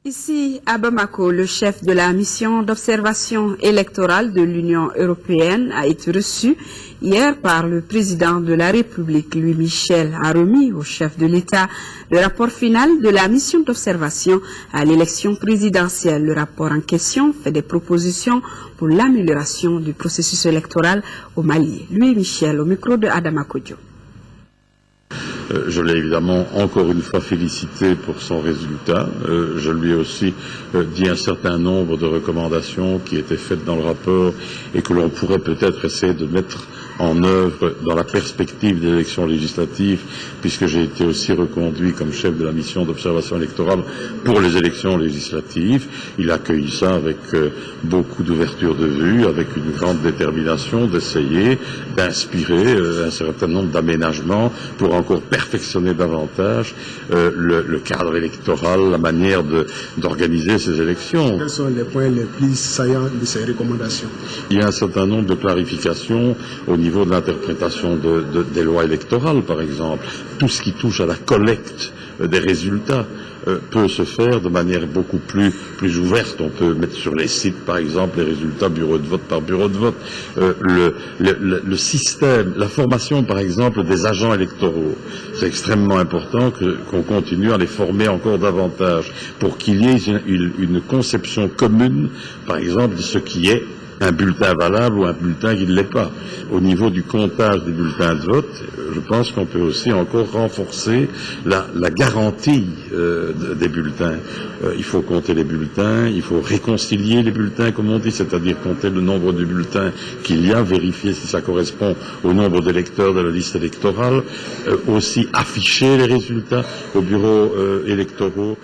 Ici, à Bamako, le chef de la mission d'observation électorale de l'Union européenne a été reçu hier par le président de la République. Louis Michel a remis au chef de l'État le rapport final de la mission d'observation à l'élection présidentielle. Le rapport en question fait des propositions pour l'amélioration du processus électoral au Mali. Louis Michel, au micro de Adama Kodjo. Je l'ai évidemment encore une fois félicité pour son résultat. Je lui ai aussi dit un certain nombre de recommandations qui étaient faites dans le rapport et que l'on pourrait peut-être essayer de mettre en œuvre dans la perspective des élections législatives, puisque j'ai été aussi reconduit comme chef de la mission d'observation électorale pour les élections législatives. Il a accueilli ça avec beaucoup d'ouverture de vue, avec une grande détermination d'essayer d'inspirer un certain nombre d'aménagements pour encore perfectionner davantage le cadre électoral, la manière d'organiser ces élections. Quels sont les points les plus saillants de ces recommandations? Il y a un certain nombre de clarifications au niveau de l'interprétation des lois électorales, par exemple. Tout ce qui touche à la collecte des résultats peut se faire de manière beaucoup plus ouverte. On peut mettre sur les sites, par exemple, les résultats bureau de vote par bureau de vote. Le système, la formation, par exemple, des agents électoraux, c'est extrêmement important qu'on continue à les former encore davantage pour qu'il y ait une conception commune, par exemple, de ce qui est un bulletin valable ou un bulletin qui ne l'est pas. Au niveau du comptage des bulletins de vote, je pense qu'on peut aussi encore renforcer la garantie des bulletins. Il faut compter les bulletins, il faut réconcilier les bulletins, comme on dit, c'est-à-dire compter le nombre de bulletins qu'il y a, vérifier si ça correspond au nombre d'électeurs de la liste électorale, aussi afficher les résultats aux bureaux électoraux.